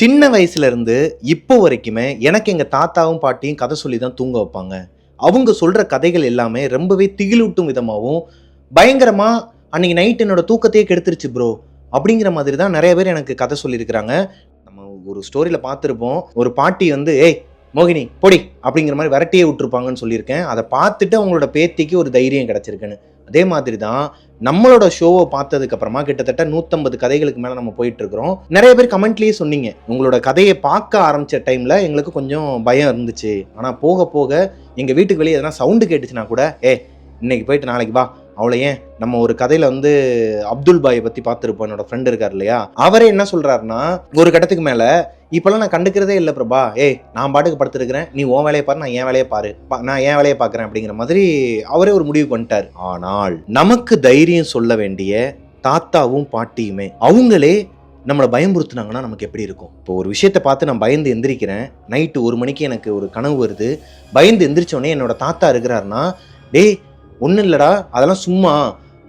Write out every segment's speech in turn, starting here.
சின்ன வயசுல இருந்து இப்போ வரைக்குமே எனக்கு எங்க தாத்தாவும் பாட்டியும் கதை சொல்லி தான் தூங்க வைப்பாங்க. அவங்க சொல்ற கதைகள் எல்லாமே ரொம்பவே திகிலூட்டும் விதமாகவும் பயங்கரமா அன்னைக்கு நைட் என்னோட தூக்கத்தையே கெடுத்துருச்சு ப்ரோ அப்படிங்கிற மாதிரி தான் நிறைய பேர் எனக்கு கதை சொல்லியிருக்கிறாங்க. நம்ம ஒரு ஸ்டோரியில பார்த்துருப்போம், ஒரு பாட்டி வந்து ஏய் மோகினி பொடி அப்படிங்கிற மாதிரி விரட்டியே விட்டுருப்பாங்கன்னு சொல்லியிருக்கேன். அதை பார்த்துட்டு அவங்களோட பேத்திக்கு ஒரு தைரியம் கிடைச்சிருக்குன்னு. அதே மாதிரி தான் நம்மளோட ஷோவை பார்த்ததுக்கு அப்புறமா கிட்டத்தட்ட 150 கதைகளுக்கு மேலே நம்ம போயிட்டு இருக்கிறோம். நிறைய பேர் கமெண்ட்லேயே சொன்னீங்க, உங்களோட கதையை பார்க்க ஆரம்பிச்ச டைம்ல எங்களுக்கு கொஞ்சம் பயம் இருந்துச்சு, ஆனால் போக போக எங்கள் வீட்டுக்கு வெளியே எதனா சவுண்டு கேட்டுச்சுன்னா கூட இன்னைக்கு போயிட்டு நாளைக்கு வா, அவ்வளோ ஏன் நம்ம ஒரு கதையில வந்து அப்துல் பாயை பத்தி பார்த்துருப்போம், என்னோட ஃப்ரெண்ட் இருக்கார் இல்லையா, அவரே என்ன சொல்றாருன்னா ஒரு கட்டத்துக்கு மேல இப்பெல்லாம் நான் கண்டுக்கிறதே இல்லை பிரபா, நான் பாட்டுக்கு படுத்துருக்கிறேன், நீ உன் வேலையை பாரு, நான் என் வேலையை பாரு, நான் என் வேலையை பார்க்குறேன் அப்படிங்கிற மாதிரி அவரே ஒரு முடிவு பண்ணிட்டார். ஆனால் நமக்கு தைரியம் சொல்ல வேண்டிய தாத்தாவும் பாட்டியுமே அவங்களே நம்மளை பயம்புறுத்துனாங்கன்னா நமக்கு எப்படி இருக்கும்? இப்போ ஒரு விஷயத்தை பார்த்து நான் பயந்து எந்திரிக்கிறேன், நைட்டு 1 மணிக்கு எனக்கு ஒரு கனவு வருது, பயந்து எந்திரிச்சோடனே என்னோட தாத்தா இருக்கிறாருன்னா, ஒன்றும் இல்லைடா அதெல்லாம் சும்மா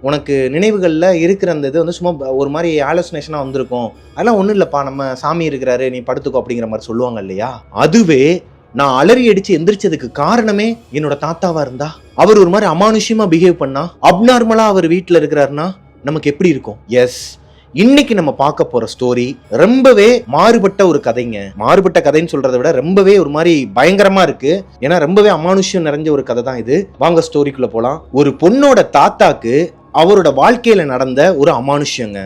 உனக்கு நினைவுகளில் இருக்கிற அந்த இது வந்து சும்மா ஒரு மாதிரி ஆலோசனேஷனாக வந்திருக்கும், அதெல்லாம் ஒன்றும் இல்லைப்பா, நம்ம சாமி இருக்கிறாரு, நீ படுத்துக்கோ அப்படிங்கிற மாதிரி சொல்லுவாங்க இல்லையா. அதுவே நான் அலறி அடிச்சு எந்திரிச்சதுக்கு காரணமே என்னோட தாத்தாவா இருந்தா, அவர் ஒரு மாதிரி அமானுஷ்யமா பிஹேவ் பண்ணா, அப்நார்மலா அவர் வீட்டில் இருக்கிறாருன்னா நமக்கு எப்படி இருக்கும்? எஸ், இன்னைக்கு நம்ம பார்க்க போற ஸ்டோரி ரொம்பவே மாறுபட்ட ஒரு கதைங்க. மாறுபட்ட கதைன்னு சொல்றதை விட ரொம்பவே ஒரு மாதிரி பயங்கரமா இருக்கு. ஏன்னா ரொம்பவே அமானுஷ்யம் நிறைஞ்ச ஒரு கதை தான் இது. வாங்க ஸ்டோரிக்குள்ள போலாம். ஒரு பொண்ணோட தாத்தாக்கு அவரோட வாழ்க்கையில நடந்த ஒரு அமானுஷ்யங்க,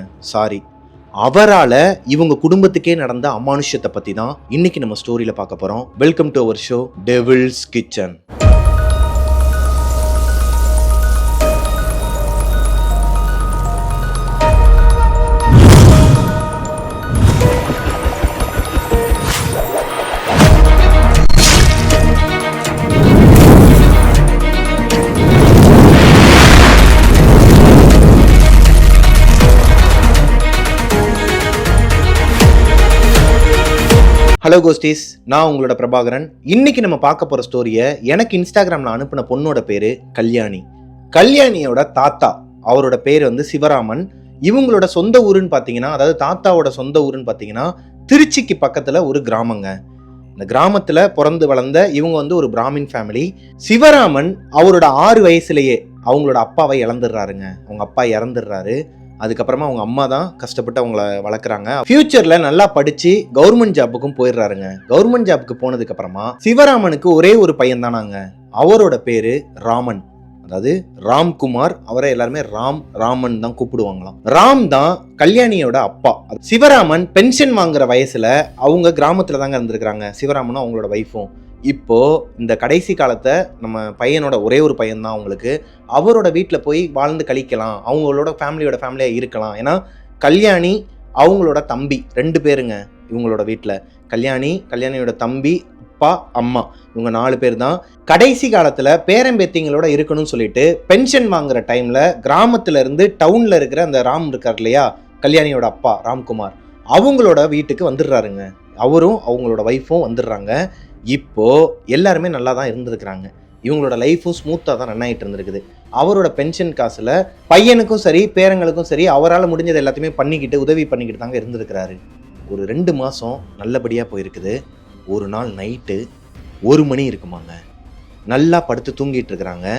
அவரால இவங்க குடும்பத்துக்கே நடந்த அமானுஷ்யத்தை பத்தி தான் இன்னைக்கு நம்ம ஸ்டோரியில பார்க்க போறோம். Welcome to our show Devil's Kitchen. Hello ghosties, நான் உங்களோட பிரபாகரன். இன்னைக்கு நம்ம பார்க்க போற ஸ்டோரியை எனக்கு இன்ஸ்டாகிராம்ல அனுப்பின பொண்ணோட பேரு கல்யாணி. கல்யாணியோட தாத்தா அவரோட பேர் வந்து சிவராமன். இவங்களோட சொந்த ஊருன்னு பார்த்தீங்கன்னா, அதாவது தாத்தாவோட சொந்த ஊருன்னு பார்த்தீங்கன்னா திருச்சிக்கு பக்கத்துல ஒரு கிராமங்க. இந்த கிராமத்துல பிறந்து வளர்ந்த இவங்க வந்து ஒரு பிராமின் ஃபேமிலி. சிவராமன் அவரோட 6 வயசுலயே அவங்களோட அப்பாவை இழந்துடுறாருங்க. அவங்க அப்பா இறந்துடுறாரு. அதுக்கப்புறமா அவங்க அம்மா தான் கஷ்டப்பட்டு அவங்கள வளர்க்குறாங்க. ஃபியூச்சர்ல நல்லா படிச்சு கவர்மெண்ட் ஜாப்புக்கும் போயிடுறாருங்க. கவர்மெண்ட் ஜாப்புக்கு போனதுக்கு அப்புறமா சிவராமனுக்கு ஒரே ஒரு பையன் தானாங்க. அவரோட பேரு ராமன், அதாவது ராம்குமார். அவரை எல்லாருமே ராமன் தான் கூப்பிடுவாங்களாம். ராம் தான் கல்யாணியோட அப்பா. சிவராமன் பென்ஷன் வாங்குற வயசுல அவங்க கிராமத்துல தாங்க இருந்திருக்கிறாங்க, சிவராமனும் அவங்களோட வைஃபும். இப்போ இந்த கடைசி காலத்தை நம்ம பையனோட ஒரே ஒரு பையன் தான் அவங்களுக்கு. அவரோட வீட்டில் போய் வாழ்ந்து கழிக்கலாம், அவங்களோட ஃபேமிலியாக இருக்கலாம். ஏன்னா கல்யாணி அவங்களோட தம்பி 2 பேருங்க இவங்களோட வீட்டில். கல்யாணியோட தம்பி, அப்பா, அம்மா, இவங்க 4 பேர் தான். கடைசி காலத்தில் பேரம்பேத்திங்களோட இருக்கணும்னு சொல்லிட்டு பென்ஷன் வாங்குற டைமில் கிராமத்துல இருந்து டவுனில் இருக்கிற அந்த ராம் இருக்கார் இல்லையா, கல்யாணியோட அப்பா ராம்குமார், அவங்களோட வீட்டுக்கு வந்துடுறாருங்க. அவரும் அவங்களோட ஒய்ஃபும் வந்துடுறாங்க. இப்போ எல்லாருமே நல்லா தான் இருந்திருக்கிறாங்க. இவங்களோட லைஃபும் ஸ்மூத்தாக தான் ரன் ஆகிட்டு இருந்திருக்குது. அவரோட பென்ஷன் காசில் பையனுக்கும் சரி பேரங்களுக்கும் சரி அவரால் முடிஞ்சது எல்லாத்தையுமே உதவி பண்ணிக்கிட்டு தாங்க இருந்திருக்கிறாரு. ஒரு 2 மாதம் நல்லபடியாக போயிருக்குது. ஒரு நாள் நைட்டு 1 மணி இருக்குமாங்க, நல்லா படுத்து தூங்கிட்டு இருக்கிறாங்க.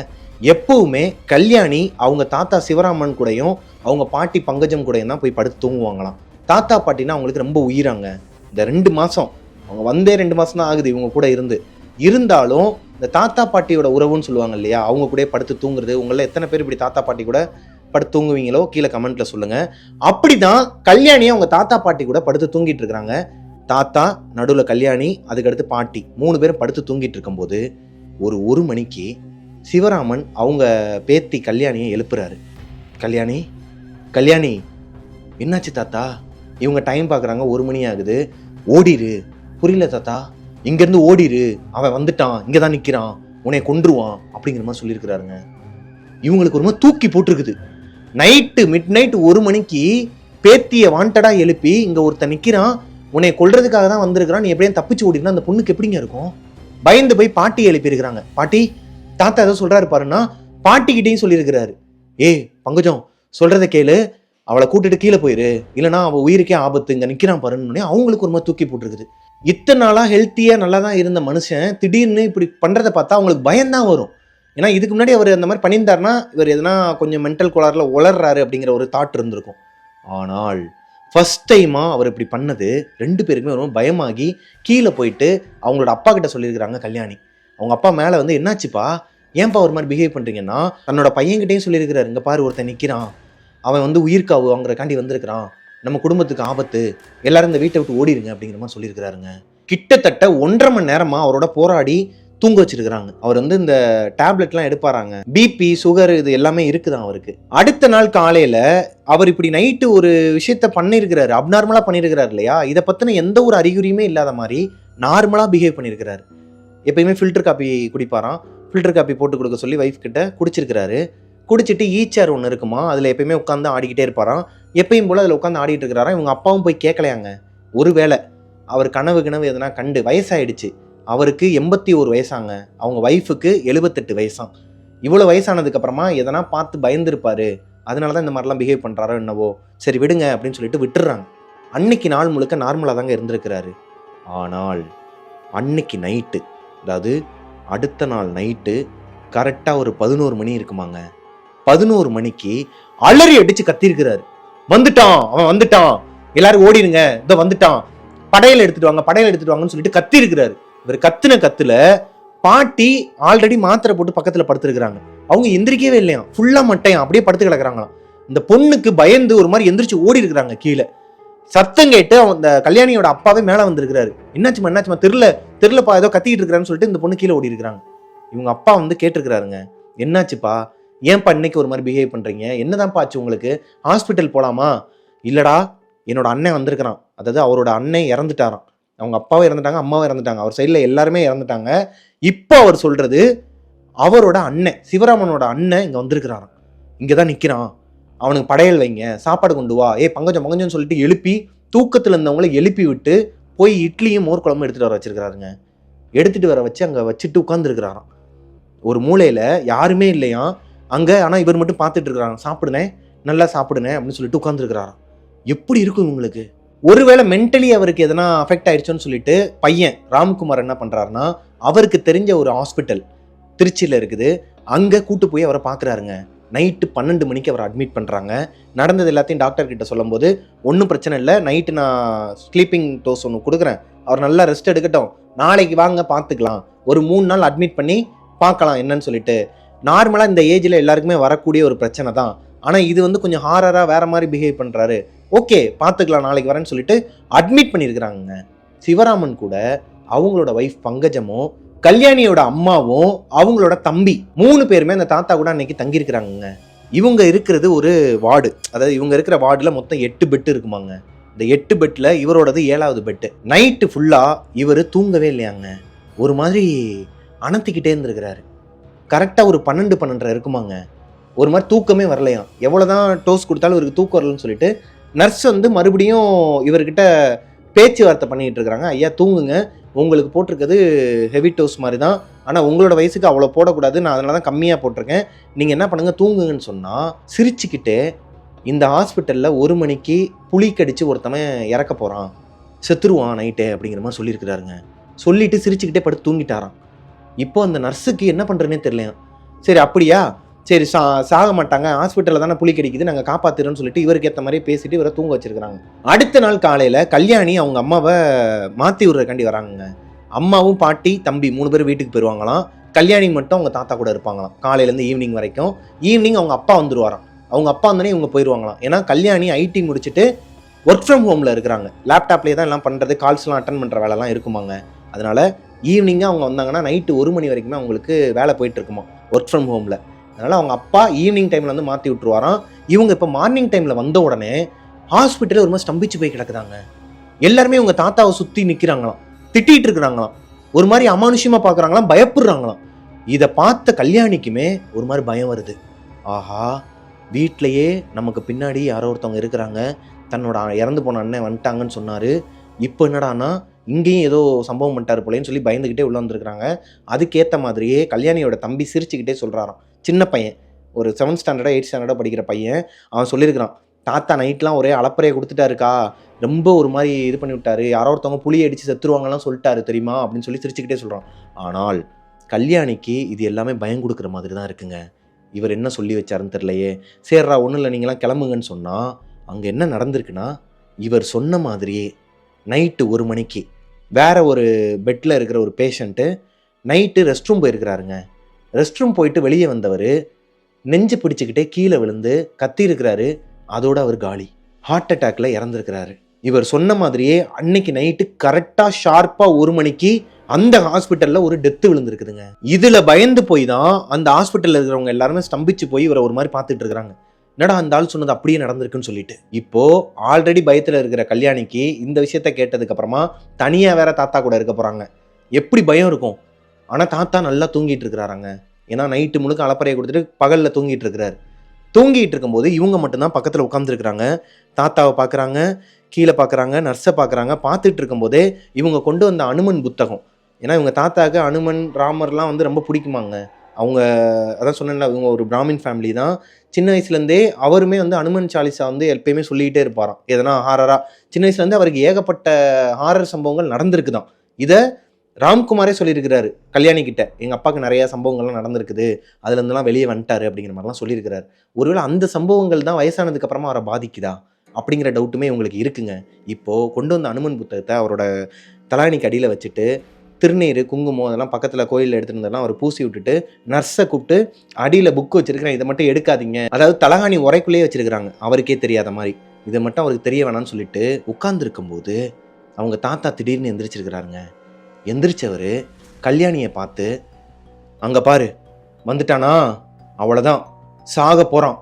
எப்பவுமே கல்யாணி அவங்க தாத்தா சிவராமன் கூடயும் அவங்க பாட்டி பங்கஜம் கூடயும் தான் போய் படுத்து தூங்குவாங்களாம். தாத்தா பாட்டினா அவங்களுக்கு ரொம்ப உயிராங்க. இந்த 2 மாதம் அவங்க வந்தே 2 மாதம் தான் ஆகுது இவங்க கூட இருந்தாலும் இந்த தாத்தா பாட்டியோட உறவுன்னு சொல்லுவாங்க இல்லையா, அவங்க கூட படுத்து தூங்குறது. உங்கள எத்தனை பேர் இப்படி தாத்தா பாட்டி கூட படுத்து தூங்குவீங்களோ கீழே கமெண்ட்ல சொல்லுங்க. அப்படிதான் கல்யாணியை அவங்க தாத்தா பாட்டி கூட படுத்து தூங்கிட்டு இருக்கிறாங்க. தாத்தா நடுவில் கல்யாணி, அதுக்கடுத்து பாட்டி, 3 பேரும் படுத்து தூங்கிட்டு இருக்கும்போது ஒரு 1 மணிக்கு சிவராமன் அவங்க பேத்தி கல்யாணியை எழுப்புறாரு. கல்யாணி என்னாச்சு தாத்தா? இவங்க டைம் பார்க்குறாங்க, 1 மணி ஆகுது. ஓடிரு. புரியல தாத்தா, இங்கேருந்து ஓடிரு, அவன் வந்துட்டான், இங்கே தான் நிற்கிறான், உன்னை கொன்றுவான் அப்படிங்கிற மாதிரி சொல்லியிருக்கிறாருங்க. இவங்களுக்கு ஒரு மாதிரி தூக்கி போட்டிருக்குது. மிட் நைட்டு 1 மணிக்கு பேத்தியை வாண்டடாக எழுப்பி இங்கே ஒருத்தன் நிற்கிறான், உன்னை கொல்றதுக்காக தான் வந்திருக்கிறான், நீ எப்படியும் தப்பிச்சு ஓடினா அந்த பொண்ணுக்கு எப்படிங்க இருக்கும்? பயந்து போய் பாட்டி எழுப்பியிருக்கிறாங்க. பாட்டி, தாத்தா ஏதோ சொல்கிறாரு பாருன்னா பாட்டிக்கிட்டையும் சொல்லியிருக்கிறாரு. பங்கஜம் சொல்கிறத கேளு, அவளை கூட்டிட்டு கீழே போயிரு, இல்லைனா அவள் உயிருக்கே ஆபத்து, இங்கே நிற்கிறான் பாருன்னு அவங்களுக்கு ஒரு மாதிரி தூக்கி போட்டுருக்குது. இத்தனை நாளாக ஹெல்த்தியாக நல்லா தான் இருந்த மனுஷன் திடீர்னு இப்படி பண்ணுறதை பார்த்தா அவங்களுக்கு பயம்தான் வரும். ஏன்னா இதுக்கு முன்னாடி அவர் அந்த மாதிரி பண்ணியிருந்தாருன்னா இவர் எதனா கொஞ்சம் மென்டல் கோளாறுல உளர்றாரு அப்படிங்கிற ஒரு தாட் இருந்திருக்கும். ஆனால் ஃபர்ஸ்ட் டைமாக அவர் இப்படி பண்ணது 2 பேருக்குமே ரொம்ப பயமாகி கீழே போயிட்டு அவங்களோட அப்பா கிட்ட சொல்லியிருக்கிறாங்க கல்யாணி. அவங்க அப்பா மேலே வந்து என்னாச்சுப்பா, ஏன்பா ஒரு மாதிரி பிஹேவ் பண்ணுறீங்கன்னா, தன்னோட பையன்கிட்டையும் சொல்லியிருக்கிறாரு, இங்கே பாரு ஒருத்தன் நிற்கிறான், அவன் வந்து உயிர்காவு வாங்குறக்காண்டி வந்திருக்கிறான், நம்ம குடும்பத்துக்கு ஆபத்து, எல்லாரும் இந்த வீட்டை விட்டு ஓடிடுங்க அப்படிங்கிற மாதிரி சொல்லியிருக்கிறாருங்க. கிட்டத்தட்ட 1.5 மணி நேரமாக அவரோட போராடி தூங்க வச்சிருக்கிறாங்க. அவர் வந்து இந்த டேப்லெட்லாம் எடுப்பாராங்க, பிபி சுகர் இது எல்லாமே இருக்குதான் அவருக்கு. அடுத்த நாள் காலையில் அவர் இப்படி நைட்டு ஒரு விஷயத்த பண்ணியிருக்கிறாரு, அப்நார்மலாக பண்ணியிருக்கிறாரு இல்லையா, இதை பற்றின எந்த ஒரு அறிகுறியுமே இல்லாத மாதிரி நார்மலாக பிஹேவ் பண்ணியிருக்கிறாரு. எப்பயுமே ஃபில்டர் காப்பி குடிப்பாராம், ஃபில்டர் காப்பி போட்டு கொடுக்க சொல்லி ஒய்ஃப் கிட்ட குடிச்சிருக்கிறாரு. குடிச்சிட்டு ஈச்சேர் ஒன்று இருக்குமா, அதில் எப்பயுமே உட்காந்து ஆடிக்கிட்டே இருப்பாராம். எப்பயும் போல் அதில் உட்காந்து ஆடிட்டு இருக்கிறாராம். இவங்க அப்பாவும் போய் கேட்கலையாங்க. ஒருவேளை அவர் கனவு எதனா கண்டு வயசாயிடுச்சு. அவருக்கு 81 வயசாங்க, அவங்க ஒய்ஃபுக்கு 78 வயசாம். இவ்வளோ வயசானதுக்கப்புறமா எதனா பார்த்து பயந்துருப்பாரு, அதனால தான் இந்த மாதிரிலாம் பிஹேவ் பண்ணுறாரோ என்னவோ, சரி விடுங்க அப்படின்னு சொல்லிட்டு விட்டுறாங்க. அன்னைக்கு நாள் முழுக்க நார்மலாக தாங்க இருந்திருக்கிறாரு. ஆனால் அன்னைக்கு நைட்டு, அதாவது அடுத்த நாள் நைட்டு கரெக்டாக ஒரு 11 மணி இருக்குமாங்க. 11 மணிக்கு அலறி அடிச்சு கத்திருக்கிறாரு, வந்துட்டான், அவன் வந்துட்டான், எல்லாரும் ஓடிடுங்க, இதோ வந்துட்டான், படையல் எடுத்துட்டு வாங்க, படையல் எடுத்துட்டு வாங்கன்னு சொல்லிட்டு கத்தி இருக்கிறாரு. இவர் கத்துன கத்துல பாட்டி ஆல்ரெடி மாத்திரை போட்டு பக்கத்துல படுத்துருக்காங்க. அவங்க எந்திரிக்கவே இல்லையா, ஃபுல்லா மட்டையாம், அப்படியே படுத்து கிடக்குறாங்களாம். இந்த பொண்ணுக்கு பயந்து ஒரு மாதிரி எந்திரிச்சு ஓடி இருக்கிறாங்க கீழே. சத்தம் கேட்டு அந்த கல்யாணியோட அப்பாவே மேலே வந்திருக்கிறாரு. என்னாச்சுமா தெருலப்பா ஏதோ கத்திக்கிட்டு இருக்கிறான்னு சொல்லிட்டு இந்த பொண்ணு கீழே ஓடி இருக்கிறாங்க. இவங்க அப்பா வந்து கேட்டிருக்கிறாருங்க, என்னாச்சுப்பா, ஏன்ப்பா இன்னைக்கு ஒரு மாதிரி பிஹேவ் பண்றீங்க, என்னதான்ப்பா ஆச்சு உங்களுக்கு, ஹாஸ்பிட்டல் போலாமா? இல்லடா, என்னோட அண்ணன் வந்திருக்கிறான், அதாவது அவரோட அண்ணன் இறந்துட்டாராம். அவங்க அப்பாவும் இறந்துட்டாங்க, அம்மாவும் இறந்துட்டாங்க, அவர் சைடில் எல்லாருமே இறந்துட்டாங்க. இப்போ அவர் சொல்றது அவரோட அண்ணன், சிவராமனோட அண்ணன் இங்கே வந்திருக்கிறாராம், இங்கே தான் நிற்கிறான், அவனுக்கு படையல் வைங்க, சாப்பாடு கொண்டு வா, பங்கஜம்னு சொல்லிட்டு எழுப்பி, தூக்கத்தில் இருந்தவங்கள எழுப்பி விட்டு போய் இட்லியும் மோர் குழம்பும் எடுத்துகிட்டு வர வச்சிருக்கிறாருங்க. எடுத்துகிட்டு வர வச்சு அங்கே வச்சுட்டு உட்காந்துருக்கிறாராம். ஒரு மூலையில் யாருமே இல்லையா அங்கே, ஆனால் இவர் மட்டும் பார்த்துட்டு இருக்கிறாங்க. சாப்பிடுனேன், நல்லா சாப்பிடுனேன் அப்படின்னு சொல்லிட்டு உட்காந்துருக்கிறாராம். எப்படி இருக்கும் உங்களுக்கு? ஒருவேளை மென்டலி அவருக்கு எதனா அஃபெக்ட் ஆயிடுச்சோன்னு சொல்லிட்டு பையன் ராம்குமார் என்ன பண்ணுறாருன்னா, அவருக்கு தெரிஞ்ச ஒரு ஹாஸ்பிட்டல் திருச்சியில் இருக்குது, அங்கே கூட்டு போய் அவரை பார்க்குறாருங்க. நைட்டு 12 மணிக்கு அவரை அட்மிட் பண்ணுறாங்க. நடந்தது எல்லாத்தையும் டாக்டர் கிட்ட சொல்லும்போது, ஒன்றும் பிரச்சனை இல்லை, நைட்டு நான் ஸ்லீப்பிங் டோஸ் ஒன்று கொடுக்குறேன், அவர் நல்லா ரெஸ்ட் எடுக்கட்டும், நாளைக்கு வாங்க பார்த்துக்கலாம், ஒரு 3 நாள் அட்மிட் பண்ணி பார்க்கலாம் என்னன்னு சொல்லிட்டு. நார்மலாக இந்த ஏஜில் எல்லாருக்குமே வரக்கூடிய ஒரு பிரச்சனை தான், ஆனால் இது வந்து கொஞ்சம் ஹாரராக வேற மாதிரி பிஹேவ் பண்ணுறாரு, ஓகே பார்த்துக்கலாம் நாளைக்கு வரேன்னு சொல்லிட்டு அட்மிட் பண்ணியிருக்கிறாங்க. சிவராமன் கூட அவங்களோட ஒய்ஃப் பங்கஜமும் கல்யாணியோட அம்மாவும் அவங்களோட தம்பி 3 பேருமே அந்த தாத்தா கூட அன்னைக்கு தங்கியிருக்கிறாங்க. இவங்க இருக்கிறது ஒரு வார்டு, அதாவது இவங்க இருக்கிற வார்டில் மொத்தம் 8 பெட்டு இருக்குமாங்க. இந்த 8 பெட்டில் இவரோடது 7வது பெட்டு. நைட்டு ஃபுல்லாக இவர் தூங்கவே இல்லையாங்க, ஒரு மாதிரி அனத்திக்கிட்டே இருந்திருக்கிறாரு. கரெக்டாக ஒரு 12-12:30 இருக்குமாங்க, ஒரு மாதிரி தூக்கமே வரலையாம். எவ்வளோதான் டோஸ் கொடுத்தாலும் இவருக்கு தூக்கம் வரலன்னு சொல்லிட்டு நர்ஸ் வந்து மறுபடியும் இவர்கிட்ட பேச்சுவார்த்தை பண்ணிகிட்டு இருக்கிறாங்க. ஐயா தூங்குங்க, உங்களுக்கு போட்டிருக்கிறது ஹெவி டோஸ் மாதிரி தான், ஆனால் உங்களோட வயசுக்கு அவ்வளோ போடக்கூடாது, நான் அதனால தான் கம்மியாக போட்டிருக்கேன், நீங்கள் என்ன பண்ணுங்கள் தூங்குங்கன்னு சொன்னால் சிரிச்சுக்கிட்டே இந்த ஹாஸ்பிட்டலில் 1 மணிக்கு புளி கடிச்சு ஒருத்தவன் இறக்க போகிறான், செத்துருவான் நைட்டே அப்படிங்கிற மாதிரி சொல்லியிருக்கிறாருங்க. சொல்லிட்டு சிரிச்சுக்கிட்டே படுத்து தூங்கிட்டாராம். இப்போ அந்த நர்ஸுக்கு என்ன பண்ணுறேன்னே தெரியலையா. சரி அப்படியா, சரி சாக மாட்டாங்க, ஹாஸ்பிட்டலில் தானே புளி கிடைக்குது, நாங்கள் காப்பாற்றுறோன்னு சொல்லிட்டு இவருக்கு ஏற்ற மாதிரி பேசிட்டு இவரை தூங்க வச்சிருக்கிறாங்க. அடுத்த நாள் காலையில் கல்யாணி அவங்க அம்மாவை மாற்றி விடுறக்காண்டி வராங்க. அம்மாவும் பாட்டி தம்பி 3 பேர் வீட்டுக்கு போயிடுவாங்களாம். கல்யாணி மட்டும் அவங்க தாத்தா கூட இருப்பாங்களாம் காலையிலேருந்து ஈவினிங் வரைக்கும். ஈவினிங் அவங்க அப்பா வந்துடுவாராம். அவங்க அப்பா வந்தோடனே இவங்க போயிடுவாங்களாம். ஏன்னா கல்யாணி ஐடி முடிச்சுட்டு ஒர்க் ஃப்ரம் ஹோமில் இருக்கிறாங்க, லேப்டாப்லேயே தான் எல்லாம் பண்ணுறது, கால்ஸ்லாம் அட்டன் பண்ணுற வேலைலாம் இருக்குமாங்க. அதனால் ஈவினிங்காக அவங்க வந்தாங்கன்னா நைட்டு 1 மணி வரைக்குமே அவங்களுக்கு வேலை போயிட்டு இருக்குமா ஒர்க் ஃப்ரம் ஹோமில். அதனால் அவங்க அப்பா ஈவினிங் டைமில் வந்து மாற்றி விட்டுருவாராம். இவங்க இப்போ மார்னிங் டைமில் வந்த உடனே ஹாஸ்பிட்டலில் ஒரு மாதிரி ஸ்தம்பிச்சு போய் கிடக்குதாங்க. எல்லாருமே உங்கள் தாத்தாவை சுற்றி நிற்கிறாங்களாம், திட்டிகிட்டு இருக்கிறாங்களாம், ஒரு மாதிரி அமானுஷ்யமாக பார்க்குறாங்களாம், பயப்படுறாங்களாம். இதை பார்த்த கல்யாணிக்குமே ஒரு மாதிரி பயம் வருது. ஆஹா, வீட்டிலையே நமக்கு பின்னாடி யாரோ ஒருத்தவங்க இருக்கிறாங்க, தன்னோட இறந்து போன அண்ணன் வந்துட்டாங்கன்னு சொன்னார், இப்போ என்னடானா இங்கேயும் ஏதோ சம்பவம் பண்ணிட்டாரு போலேன்னு சொல்லி பயந்துக்கிட்டே உள்ளே வந்துருக்குறாங்க. அதுக்கேற்ற மாதிரியே கல்யாணியோட தம்பி சிரிச்சுக்கிட்டே சொல்கிறாராம். சின்ன பையன், ஒரு 7th ஸ்டாண்டர்டோ 8th ஸ்டாண்டர்டோ படிக்கிற பையன், அவன் சொல்லியிருக்கிறான், தாத்தா நைட்லாம் ஒரே அலப்பறையை கொடுத்துட்டாருக்கா, ரொம்ப ஒரு மாதிரி இது பண்ணி விட்டாரு, யாரோ ஒருத்தவங்க புளியை அடித்து செத்துருவாங்கலாம் சொல்லிட்டாரு தெரியுமா அப்படின்னு சொல்லி சிரிச்சுக்கிட்டே சொல்கிறான். ஆனால் கல்யாணிக்கு இது எல்லாமே பயம் கொடுக்குற மாதிரி தான் இருக்குங்க. இவர் என்ன சொல்லி வச்சாருன்னு தெரியலையே, சேர்றா ஒன்றும் இல்லை நீங்களாம் கிளம்புங்கன்னு சொன்னால் அங்கே என்ன நடந்திருக்குன்னா, இவர் சொன்ன மாதிரியே நைட்டு 1 மணிக்கு வேற ஒரு பெட்டில் இருக்கிற ஒரு பேஷண்ட்டு நைட்டு ரெஸ்ட் ரூம் போயிருக்கிறாருங்க. ரெஸ்ட் ரூம் போயிட்டு வெளியே வந்தவர் நெஞ்சு பிடிச்சிக்கிட்டே கீழே விழுந்து கத்தியிருக்கிறாரு. அதோட அவர் காலி, ஹார்ட் அட்டாக்ல இறந்துருக்கிறாரு. இவர் சொன்ன மாதிரியே அன்னைக்கு நைட்டு கரெக்டாக ஷார்ப்பாக 1 மணிக்கு அந்த ஹாஸ்பிட்டலில் ஒரு டெத்து விழுந்திருக்குதுங்க. இதில் பயந்து போய் தான் அந்த ஹாஸ்பிட்டலில் இருக்கிறவங்க எல்லாருமே ஸ்தம்பிச்சு போய் இவரை ஒரு மாதிரி பார்த்துட்டு இருக்கிறாங்க. என்னடா அந்த ஆள் சொன்னது அப்படியே நடந்திருக்குன்னு சொல்லிட்டு. இப்போ ஆல்ரெடி பயத்தில் இருக்கிற கல்யாணிக்கு இந்த விஷயத்த கேட்டதுக்கு அப்புறமா தனியாக வேற தாத்தா கூட இருக்க போகிறாங்க. எப்படி பயம் இருக்கும். ஆனால் தாத்தா நல்லா தூங்கிட்டு இருக்கிறாராங்க. ஏன்னா நைட்டு முழுக்க அலப்பறையை கொடுத்துட்டு பகலில் தூங்கிட்டு இருக்கிறாரு. தூங்கிட்டு இருக்கும்போது இவங்க மட்டும்தான் பக்கத்தில் உட்காந்துருக்குறாங்க. தாத்தாவை பார்க்குறாங்க, கீழே பார்க்குறாங்க, நர்ஸை பார்க்குறாங்க. பார்த்துட்டு இருக்கும்போதே இவங்க கொண்டு வந்த அனுமன் புத்தகம், ஏன்னா இவங்க தாத்தாவுக்கு அனுமன் ராமர்லாம் வந்து ரொம்ப பிடிக்குமாங்க. அவங்க அதான் சொன்னேன்ல, இவங்க ஒரு பிராமின் ஃபேமிலி தான். சின்ன வயசுலேருந்தே அவருமே வந்து அனுமன் சாலிசா வந்து எப்பயுமே சொல்லிக்கிட்டே இருப்பாராம், எதனா ஹாரராக. சின்ன வயசுலேருந்து அவருக்கு ஏகப்பட்ட ஹாரர் சம்பவங்கள் நடந்திருக்கு தான். இதை ராம்குமாரே சொல்லியிருக்கிறாரு கல்யாணி கிட்ட, எங்கள் அப்பாவுக்கு நிறையா சம்பவங்கள்லாம் நடந்திருக்குது, அதுலேருந்துலாம் வெளியே வந்துட்டாரு அப்படிங்கிற மாதிரிலாம் சொல்லியிருக்கிறாரு. ஒருவேளை அந்த சம்பவங்கள் தான் வயசானதுக்கு அப்புறமா அவரை பாதிக்குதா அப்படிங்கிற டவுட்டுமே உங்களுக்கு இருக்குங்க. இப்போது கொண்டு வந்த அனுமன் புத்தகத்தை அவரோட தலாணிக்கு அடியில் வச்சுட்டு திருநீர் குங்குமம் அதெல்லாம் பக்கத்தில் கோயிலில் எடுத்துகிட்டு இருந்தெல்லாம் அவர் பூசி விட்டுட்டு நர்ஸை கூப்பிட்டு அடியில் புக்கு வச்சுருக்கிறேன், இதை மட்டும் எடுக்காதீங்க, அதாவது தலகாணி உரைக்குள்ளேயே வச்சுருக்கிறாங்க அவருக்கே தெரியாத மாதிரி, இதை மட்டும் அவருக்கு தெரிய வேணாம்னு சொல்லிட்டு உட்கார்ந்துருக்கும்போது அவங்க தாத்தா திடீர்னு எந்திரிச்சிருக்கிறாருங்க. எந்திரிச்சவர் கல்யாணியை பார்த்து, அங்கே பாரு வந்துட்டானா, அவ்வளோதான் சாக போகிறான்,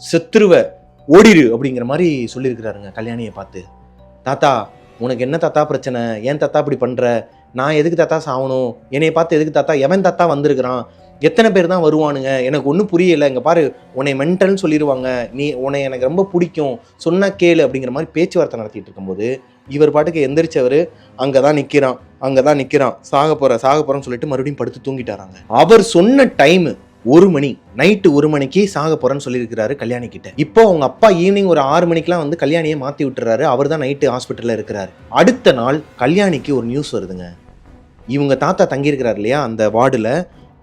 செத்துருவ, ஓடிரு அப்படிங்கிற மாதிரி சொல்லியிருக்கிறாருங்க கல்யாணியை பார்த்து. தாத்தா உனக்கு என்ன தாத்தா பிரச்சனை, ஏன் தாத்தா இப்படி பண்ணுற, நான் எதுக்கு தாத்தா சாகணும், என்னை பார்த்து எதுக்கு தாத்தா, எவன் தாத்தா வந்திருக்கிறான், எத்தனை பேர் தான் வருவானுங்க, எனக்கு ஒன்றும் புரியலை, இங்கே பாரு உன்னை மென்டல்னு சொல்லிடுவாங்க, உன்னை எனக்கு ரொம்ப பிடிக்கும், சொன்ன கேளு அப்படிங்கிற மாதிரி பேச்சுவார்த்தை நடத்திட்டு இருக்கும்போது இவர் பாட்டுக்கு எந்திரிச்சவர் அங்கே தான் நிற்கிறான், சாக போகிறேன்னு சொல்லிட்டு மறுபடியும் படுத்து தூங்கிட்டாராங்க. அவர் சொன்ன டைமு 1 மணி, நைட்டு 1 மணிக்கு சாக போகிறேன்னு சொல்லியிருக்கிறாரு கல்யாணி கிட்ட. இப்போ அவங்க அப்பா ஈவினிங் ஒரு 6 மணிக்கெலாம் வந்து கல்யாணியை மாற்றி விட்டுறாரு. அவர் தான் நைட்டு ஹாஸ்பிட்டலில் இருக்கிறாரு. அடுத்த நாள் கல்யாணிக்கு ஒரு நியூஸ் வருதுங்க. இவங்க தாத்தா தங்கியிருக்கிறார் இல்லையா அந்த வார்டில்,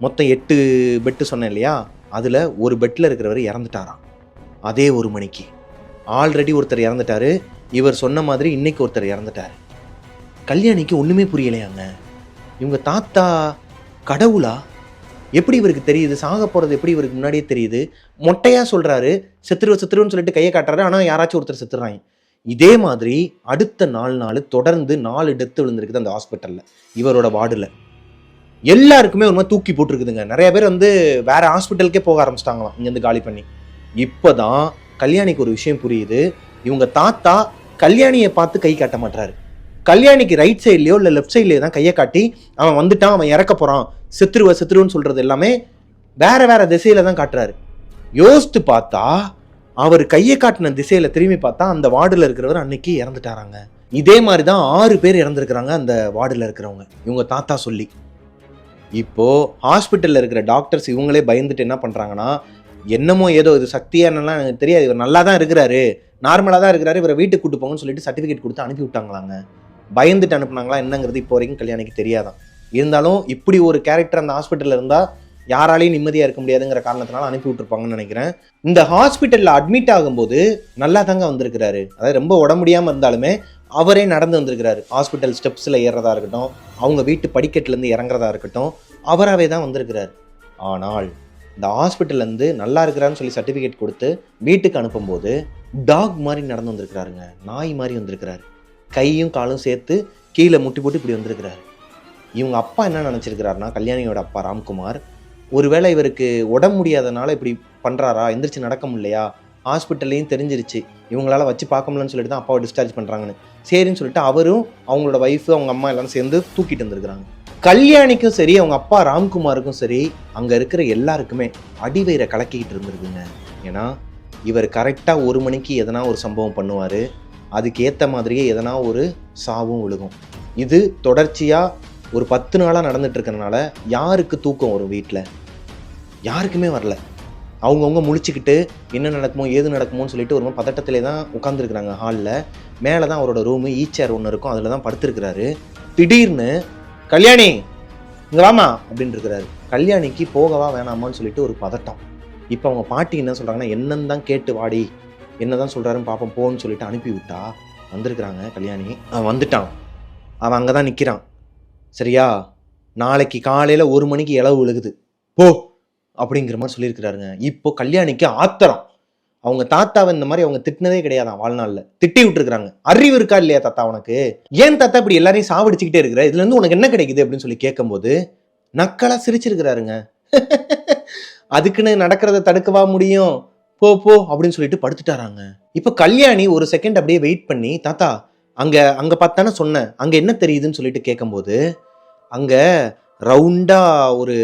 மொத்தம் 8 பெட்டு சொன்னேன் இல்லையா, அதில் ஒரு பெட்டில் இருக்கிறவர் இறந்துட்டாராம். அதே 1 மணிக்கு ஆல்ரெடி ஒருத்தர் இறந்துட்டாரு, இவர் சொன்ன மாதிரி இன்னைக்கு ஒருத்தர் இறந்துட்டார். கல்யாணிக்கு ஒன்றுமே புரியலையாங்க. இவங்க தாத்தா கடவுளா, எப்படி இவருக்கு தெரியுது, சாக போகிறது எப்படி இவருக்கு முன்னாடியே தெரியுது, மொட்டையாக சொல்கிறாரு செத்துருன்னு சொல்லிட்டு கையை காட்டுறாரு, ஆனால் யாராச்சும் ஒருத்தர் செத்துறாங்க. இதே மாதிரி அடுத்த 4 நாள் தொடர்ந்து 4 டெத்து விழுந்திருக்குது அந்த ஹாஸ்பிட்டலில், இவரோட வார்டில். எல்லாருக்குமே ஒரு மாதிரி தூக்கி போட்டிருக்குதுங்க. நிறைய பேர் வந்து வேற ஹாஸ்பிட்டலுக்கே போக ஆரம்பிச்சிட்டாங்களாம் இங்கேருந்து காலி பண்ணி. இப்போதான் கல்யாணிக்கு ஒரு விஷயம் புரியுது. இவங்க தாத்தா கல்யாணியை பார்த்து கை காட்ட மாட்டாரு, கல்யாணிக்கு ரைட் சைட்லையோ இல்லை லெஃப்ட் சைட்லையோ தான் கையை காட்டி அவன் வந்துட்டான், அவன் இறக்க போகிறான், செத்துருன்னு சொல்கிறது எல்லாமே வேற திசையில தான் காட்டுறாரு. யோசித்து பார்த்தா அவர் கையை காட்டின திசையில திரும்பி பார்த்தா அந்த வார்டில் இருக்கிறவர் அன்னைக்கு இறந்துட்டாராங்க. இதே மாதிரி தான் 6 பேர் இறந்துருக்கிறாங்க அந்த வார்டில் இருக்கிறவங்க, இவங்க தாத்தா சொல்லி. இப்போ ஹாஸ்பிட்டலில் இருக்கிற டாக்டர்ஸ் இவங்களே பயந்துட்டு என்ன பண்ணுறாங்கன்னா, என்னமோ ஏதோ இது சக்தியா என்னெல்லாம் எனக்கு தெரியாது, இவர் நல்லா தான் இருக்கிறாரு, நார்மலாக தான் இருக்கிறாரு, இவரை வீட்டுக்கு கூட்டு போங்கன்னு சொல்லிட்டு சர்டிஃபிகேட் கொடுத்து அனுப்பி விட்டாங்களாங்க. பயந்துட்டு அனுப்புனாங்களா என்னங்கிறது இப்போ வரைக்கும் கல்யாணிக்கு தெரியாதான். இருந்தாலும் இப்படி ஒரு கேரக்டர் அந்த ஹாஸ்பிட்டலில் இருந்தால் யாராலையும் நிம்மதியாக இருக்க முடியாதுங்கிற காரணத்தினால அனுப்பி விட்டுருப்பாங்கன்னு நினைக்கிறேன். இந்த ஹாஸ்பிட்டலில் அட்மிட் ஆகும்போது நல்லா தாங்க வந்திருக்கிறாரு, அதாவது ரொம்ப உடம்பு முடியாமல் இருந்தாலுமே அவரே நடந்து வந்திருக்கிறாரு. ஹாஸ்பிட்டல் ஸ்டெப்ஸில் ஏறுறதா இருக்கட்டும், அவங்க வீட்டு படிக்கட்டுலேருந்து இறங்குறதா இருக்கட்டும், அவராகவே தான் வந்திருக்கிறார். ஆனால் இந்த ஹாஸ்பிட்டல்லேருந்து நல்லா இருக்கிறான்னு சொல்லி சர்டிஃபிகேட் கொடுத்து வீட்டுக்கு அனுப்பும்போது டாக் மாதிரி நடந்து வந்திருக்கிறாருங்க, நாய் மாதிரி வந்திருக்கிறாரு, கையும் காலும் சேர்த்து கீழே முட்டி போட்டு இப்படி வந்திருக்கிறாரு. இவங்க அப்பா என்ன நினச்சிருக்கிறாருன்னா, கல்யாணியோட அப்பா ராம்குமார், ஒருவேளை இவருக்கு உடம்பு முடியாதனால இப்படி பண்ணுறாரா, எந்திரிச்சு நடக்க முடியலையா, ஹாஸ்பிட்டல்லையும் தெரிஞ்சிருச்சு, இவங்களால வச்சு பார்க்க முடியலன்னு சொல்லிட்டு தான் அப்பாவை டிஸ்சார்ஜ் பண்ணுறாங்கன்னு, சரின்னு சொல்லிட்டு அவரும் அவங்களோட ஒய்ஃபு அவங்க அம்மா எல்லாரும் சேர்ந்து தூக்கிட்டு வந்துருக்குறாங்க. கல்யாணிக்கும் சரி அவங்க அப்பா ராம்குமாருக்கும் சரி அங்கே இருக்கிற எல்லாருக்குமே அடிவயிறை கலக்கிக்கிட்டு இருந்திருக்குங்க. ஏன்னா இவர் கரெக்டாக 1 மணிக்கு எதனா ஒரு சம்பவம் பண்ணுவார், அதுக்கு ஏற்ற மாதிரியே எதனா ஒரு சாவும் விழுகும். இது தொடர்ச்சியாக ஒரு 10 நாளாக நடந்துட்டு இருக்கனால யாருக்கு தூக்கம் வரும் வீட்டில்? யாருக்குமே வரல. அவங்கவுங்க முழிச்சுக்கிட்டு என்ன நடக்குமோ ஏது நடக்குமோன்னு சொல்லிட்டு ஒரு பதட்டத்திலே தான் உட்காந்துருக்குறாங்க ஹாலில். மேலே தான் அவரோட ரூமு ஈச்சேர் ஒன்று இருக்கும், அதில் தான் படுத்துருக்கிறாரு. திடீர்னு கல்யாணி இங்கே வாமா அப்படின்னு இருக்கிறாரு. கல்யாணிக்கு போகவா வேணாமான்னு சொல்லிட்டு ஒரு பதட்டம். இப்போ அவங்க பாட்டி என்ன சொல்கிறாங்கன்னா, என்னன்னு தான் கேட்டு வாடி, என்ன தான் சொல்கிறாருன்னு பார்ப்போம் போன்னு சொல்லிட்டு அனுப்பி விட்டா வந்திருக்கிறாங்க கல்யாணி. அவன் வந்துட்டான், அவன் அங்கே தான் நிற்கிறான். சரியா, நாளைக்கு காலையில் 1 மணிக்கு இளவு விழுகுது போ அப்படிங்கிற மாதிரி சொல்லியிருக்கிறாருங்க. இப்போ கல்யாணிக்கு ஆத்திரம். அவங்க தாத்தாவை இந்த மாதிரி அவங்க திட்டினதே கிடையாதான் வாழ்நாளில், திட்டி விட்டுருக்காங்க. அறிவு இருக்கா இல்லையா தாத்தா உனக்கு, ஏன் தாத்தா இப்படி எல்லாரையும் சாவடிச்சுக்கிட்டே இருக்கிற, இதுல இருந்து உனக்கு என்ன கிடைக்குது அப்படின்னு சொல்லி கேட்கும்போது நக்கலா சிரிச்சிருக்கிறாருங்க. அதுக்குன்னு நடக்கிறத தடுக்கவா முடியும், போ போ அப்படின்னு சொல்லிட்டு படுத்துட்டாராங்க. இப்ப கல்யாணி ஒரு செகண்ட் அப்படியே வெயிட் பண்ணி, தாத்தா அங்க அங்க பார்த்தானே சொன்னேன், அங்க என்ன தெரியுதுன்னு சொல்லிட்டு கேட்கும்போது அங்க ரவுண்டா ஒரு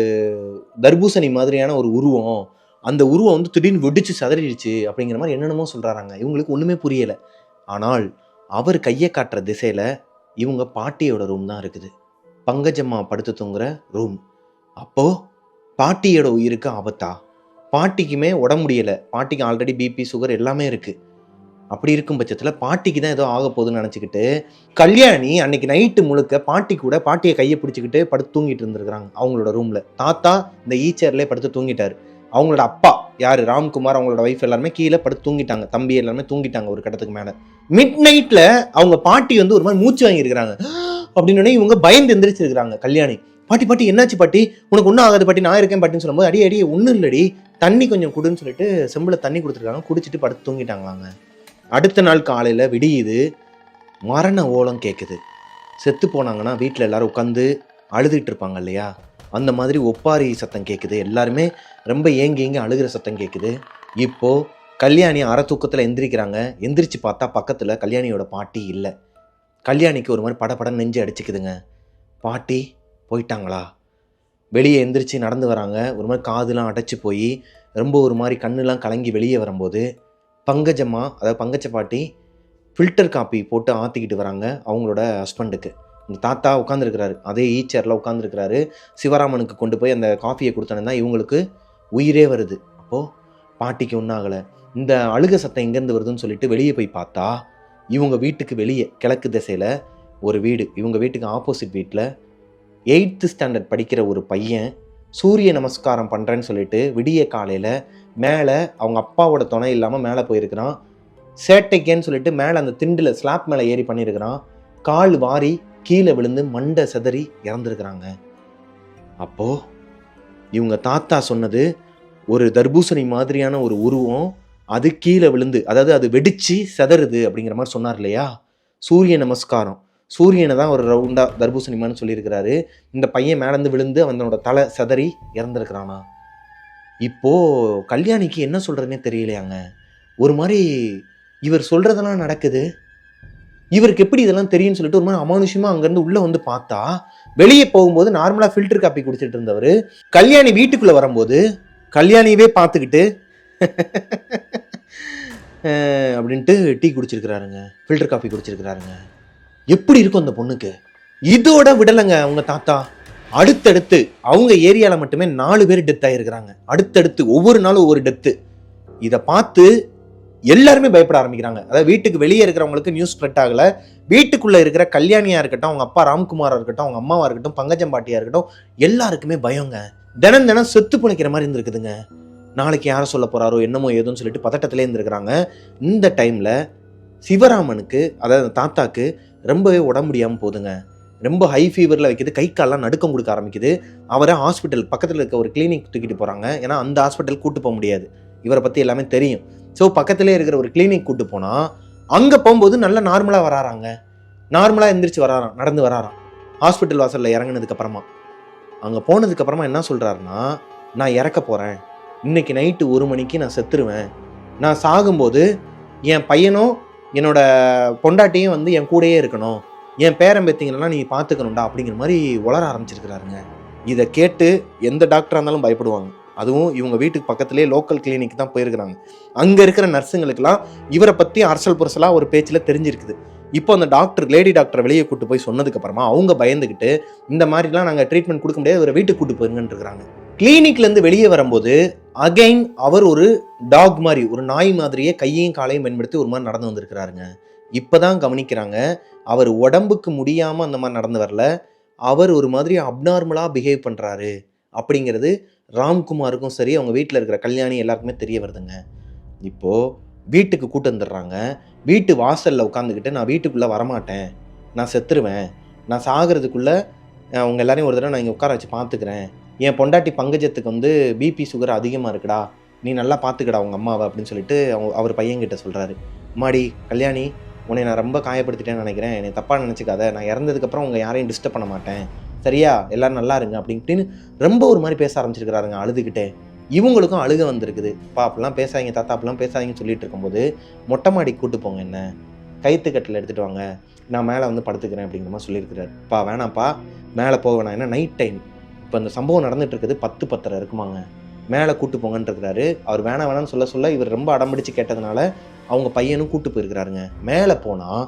தர்பூசணி மாதிரியான ஒரு உருவம், அந்த உருவம் வந்து திடீர்னு வெடிச்சு சதறிடுச்சு அப்படிங்கிற மாதிரி என்னென்னமோ சொல்றாங்க. இவங்களுக்கு ஒண்ணுமே புரியல. ஆனால் அவர் கையை காட்டுற திசையில இவங்க பாட்டியோட ரூம் தான் இருக்குது, பங்கஜம்மா படுத்து தூங்குற ரூம். அப்போ பாட்டியோட உயிருக்கு ஆபத்தா? பாட்டிக்குமே உடம்பு முடியல, பாட்டிக்கு ஆல்ரெடி பிபி சுகர் எல்லாமே இருக்கு. அப்படி இருக்கும் பட்சத்தில் பாட்டிக்கு தான் ஏதோ ஆக போகுதுன்னு நினச்சிக்கிட்டு கல்யாணி அன்னைக்கு நைட்டு முழுக்க பாட்டி கூட பாட்டியை கையை பிடிச்சிக்கிட்டு படுத்து தூங்கிட்டு இருந்திருக்கிறாங்க அவங்களோட ரூம்ல. தாத்தா இந்த ஈச்சேர்லேயே படுத்து தூங்கிட்டாரு. அவங்களோட அப்பா யாரு ராம்குமார், அவங்களோட ஒய்ஃப் எல்லாருமே கீழே படுத்து தூங்கிட்டாங்க, தம்பி எல்லாருமே தூங்கிட்டாங்க ஒரு கட்டத்துக்கு மேலே. மிட் நைட்ல அவங்க பாட்டி வந்து ஒரு மாதிரி மூச்சு வாங்கியிருக்கிறாங்க. அப்படின்னு இவங்க பயந்து எந்திரிச்சிருக்கிறாங்க. கல்யாணி, பாட்டி பாட்டி என்னாச்சு பாட்டி, உனக்கு ஒன்றும் ஆகாது பாட்டி, நான் இருக்கேன் பாட்டின்னு சொல்லும்போது, அடி அடி ஒன்றும் இல்லடி, தண்ணி கொஞ்சம் குடுன்னு சொல்லிட்டு செம்பில் தண்ணி கொடுத்துருக்காங்க. குடிச்சிட்டு படுத்து தூங்கிட்டாங்களாங்க. அடுத்த நாள் காலையில் விடியுது, மரண ஓலம் கேட்குது. செத்து போனாங்கன்னா வீட்டில் எல்லாரும் உட்காந்து அழுதுகிட்டு இருப்பாங்க இல்லையா, அந்த மாதிரி ஒப்பாரி சத்தம் கேட்குது. எல்லாருமே ரொம்ப ஏங்கி அழுகிற சத்தம் கேட்குது. இப்போது கல்யாணி அரை தூக்கத்தில் எந்திரிக்கிறாங்க. எந்திரிச்சு பார்த்தா பக்கத்தில் கல்யாணியோட பாட்டி இல்லை. கல்யாணிக்கு ஒரு மாதிரி படப்படம் நெஞ்சு அடிச்சுக்குதுங்க. பாட்டி போயிட்டாங்களா? வெளியே எந்திரிச்சு நடந்து வராங்க. ஒரு மாதிரி காதுலாம் அடைச்சி போய் ரொம்ப ஒரு மாதிரி கண்ணுலாம் கலங்கி வெளியே வரும்போது பங்கஜம்மா, அதாவது பங்கஜ பாட்டி ஃபில்டர் காப்பி போட்டு ஆற்றிக்கிட்டு வராங்க அவங்களோட ஹஸ்பண்டுக்கு. இந்த தாத்தா உட்காந்துருக்கிறாரு, அதே ஈச்சேரில் உட்காந்துருக்கிறாரு. சிவராமனுக்கு கொண்டு போய் அந்த காஃபியை கொடுத்தோன்னு தான் இவங்களுக்கு உயிரே வருது. அப்போது பாட்டிக்கு ஒன்றாகலை. இந்த அழுக சத்தம் எங்கேருந்து வருதுன்னு சொல்லிட்டு வெளியே போய் பார்த்தா இவங்க வீட்டுக்கு வெளியே கிழக்கு திசையில் ஒரு வீடு, இவங்க வீட்டுக்கு ஆப்போசிட் வீட்டில் 8th ஸ்டாண்டர்ட் படிக்கிற ஒரு பையன் சூரிய நமஸ்காரம் பண்ணுறேன்னு சொல்லிட்டு விடிய காலையில் மேலே அவங்க அப்பாவோட துணை இல்லாமல் மேலே போயிருக்கிறான். சேட்டைக்கேன்னு சொல்லிட்டு மேலே அந்த திண்டில் ஸ்லாப் மேலே ஏறி பண்ணியிருக்கிறான். கால் வாரி கீழே விழுந்து மண்டை செதறி இறந்துருக்குறாங்க. அப்போது இவங்க தாத்தா சொன்னது ஒரு தர்பூசணி மாதிரியான ஒரு உருவம், அது கீழே விழுந்து, அதாவது அது வெடிச்சு செதறுது அப்படிங்கிற மாதிரி சொன்னார் இல்லையா. சூரிய நமஸ்காரம், சூரியனை தான் ஒரு ரவுண்டா தர்பூசணிமான்னு சொல்லியிருக்கிறாரு. இந்த பையன் மேலேருந்து விழுந்து அவனோட தலை செதறி இறந்துருக்கிறானா. இப்போது கல்யாணிக்கு என்ன சொல்கிறதுனே தெரியலையாங்க. ஒரு மாதிரி இவர் சொல்கிறதெல்லாம் நடக்குது, இவருக்கு எப்படி இதெல்லாம் தெரியும்னு சொல்லிட்டு ஒரு மாதிரி அமானுஷமாக அங்கேருந்து உள்ளே வந்து பார்த்தா வெளியே போகும்போது நார்மலாக ஃபில்டர் காப்பி குடிச்சிட்டு இருந்தவர் கல்யாணி வீட்டுக்குள்ளே வரும்போது கல்யாணியவே பார்த்துக்கிட்டு அப்படின்ட்டு டீ குடிச்சிருக்கிறாருங்க, ஃபில்டர் காப்பி குடிச்சிருக்கிறாருங்க. எப்படி இருக்கும் அந்த பொண்ணுக்கு? இதோட விடலைங்க அவங்க தாத்தா. அடுத்தடுத்து அவங்க ஏரியாவில் மட்டுமே 4 பேர் டெத் ஆகிருக்கிறாங்க. அடுத்தடுத்து ஒவ்வொரு நாளும் ஒவ்வொரு டெத்து. இதை பார்த்து எல்லாருமே பயப்பட ஆரம்பிக்கிறாங்க. அதாவது வீட்டுக்கு வெளியே இருக்கிறவங்களுக்கு நியூஸ் ஸ்ப்ரெட் ஆகலை, வீட்டுக்குள்ளே இருக்கிற கல்யாணியாக இருக்கட்டும், அவங்க அப்பா ராம்குமாராக இருக்கட்டும், அவங்க அம்மாவாக இருக்கட்டும், பங்கஜம் பாட்டியாக இருக்கட்டும், எல்லாருக்குமே பயங்க. தினம் தினம் செத்து பிழைக்கிற மாதிரி இருந்திருக்குதுங்க. நாளைக்கு யாரை சொல்ல போகிறாரோ என்னமோ ஏதோன்னு சொல்லிட்டு பதட்டத்திலே இருந்திருக்கிறாங்க. இந்த டைமில் சிவராமனுக்கு, அதாவது தாத்தாக்கு ரொம்பவே உடம்பு முடியாமல் போகுதுங்க. ரொம்ப ஹை ஃபீவரில் வைக்கிது, கை காலெலாம் நடுக்கம் கொடுக்க ஆரம்பிக்குது. அவரை ஹாஸ்பிட்டல் பக்கத்தில் இருக்க ஒரு கிளினிக் தூக்கிட்டு போகிறாங்க. ஏன்னா அந்த ஹாஸ்பிட்டல் கூட்டு போக முடியாது, இவரை பற்றி எல்லாமே தெரியும். ஸோ பக்கத்திலே இருக்கிற ஒரு கிளினிக் கூட்டு போனால் அங்கே போகும்போது நல்லா நார்மலாக வராறாங்க. நார்மலாக எந்திரிச்சு வராராம், நடந்து வராராம். ஹாஸ்பிட்டல் வாசலில் இறங்கினதுக்கப்புறமா அங்கே போனதுக்கப்புறமா என்ன சொல்கிறாருன்னா, நான் இறக்க போகிறேன், இன்னைக்கு நைட்டு 1 மணிக்கு நான் செத்துருவேன், நான் சாகும்போது என் பையனும் என்னோட பொண்டாட்டியும் வந்து என் கூடயே இருக்கணும், என் பேரம்பேத்திங்களெல்லாம் நீ பார்த்துக்கணும்டா அப்படிங்கிற மாதிரி உளர ஆரம்பிச்சிருக்கிறாருங்க. இதை கேட்டு எந்த டாக்டராக இருந்தாலும் பயப்படுவாங்க. அதுவும் இவங்க வீட்டுக்கு பக்கத்துலேயே லோக்கல் கிளினிக் தான் போயிருக்கிறாங்க. அங்கே இருக்கிற நர்ஸுங்களுக்கெல்லாம் இவரை பற்றி அரசல் புரசலாக ஒரு பேச்சில் தெரிஞ்சிருக்குது. இப்போ அந்த டாக்டர், லேடி டாக்டரை வெளியே கூட்டு போய் சொன்னதுக்கப்புறமா அவங்க பயந்துக்கிட்டு இந்த மாதிரிலாம் நாங்கள் ட்ரீட்மெண்ட் கொடுக்க முடியாது, இவரை வீட்டுக்கு கூட்டு போயிருங்கன்னு இருக்கிறாங்க. கிளினிக்லேருந்து வெளியே வரும்போது அகைன் அவர் ஒரு டாக் மாதிரி, ஒரு நாய் மாதிரியே கையையும் காலையும் பயன்படுத்தி ஒரு மாதிரி நடந்து வந்திருக்கிறாருங்க. இப்போதான் கவனிக்கிறாங்க, அவர் உடம்புக்கு முடியாமல் அந்த மாதிரி நடந்து வரல, அவர் ஒரு மாதிரி அப்நார்மலாக பிஹேவ் பண்ணுறாரு அப்படிங்கிறது ராம்குமாருக்கும் சரி, அவங்க வீட்டில் இருக்கிற கல்யாணி எல்லாருக்குமே தெரிய வருதுங்க. இப்போது வீட்டுக்கு கூட்டு வந்துடுறாங்க. வீட்டு வாசலில் உட்காந்துக்கிட்டு, நான் வீட்டுக்குள்ளே வரமாட்டேன், நான் செத்துருவேன், நான் சாகிறதுக்குள்ளே அவங்க எல்லாரையும் ஒரு தடவை நான் இங்கே உட்கார வச்சு பார்த்துக்கிறேன், என் பொண்டாட்டி பங்கஜத்துக்கு வந்து பிபி சுகர் அதிகமாக இருக்குடா, நீ நல்லா பார்த்துக்கடா உங்கள் அம்மாவை அப்படின்னு சொல்லிட்டு அவர் பையன்கிட்ட சொல்கிறாரு. அம்மாடி கல்யாணி, உன்னை நான் ரொம்ப காயப்படுத்திட்டேன்னு நினைக்கிறேன், என்னை தப்பாக நினச்சிக்காத, நான் இறந்ததுக்கப்புறம் உங்கள் யாரையும் டிஸ்டர்ப் பண்ண மாட்டேன், சரியா, எல்லோரும் நல்லா இருங்க அப்படின்னு ரொம்ப ஒரு மாதிரி பேச ஆரம்பிச்சிருக்கிறாருங்க அழுதுகிட்டே. இவங்களுக்கும் அழுக வந்திருக்குது. பா அப்படிலாம் பேசாதீங்க தாத்தா, அப்படிலாம் பேசாதீங்கன்னு சொல்லிட்டு இருக்கும்போது, மொட்டை மாடிக்கு கூட்டு போங்க, என்ன கைத்துக்கட்டில் எடுத்துகிட்டு வாங்க, நான் மேலே வந்து படுத்துக்கிறேன் அப்படிங்கிற மாதிரி சொல்லியிருக்கிறாரு. பா வேணாம்ப்பா, மேலே போக வேணாம், ஏன்னா நைட் டைம், இப்போ அந்த சம்பவம் நடந்துட்டு இருக்குது 10-10:30 இருக்குமாங்க, மேலே கூட்டு போங்கன்னு இருக்கிறாரு. அவர் வேணாம் வேணாம்னு சொல்ல இவர் ரொம்ப அடம்பிடிச்சு கேட்டதுனால அவங்க பையனும் கூட்டு போயிருக்கிறாருங்க. மேலே போனால்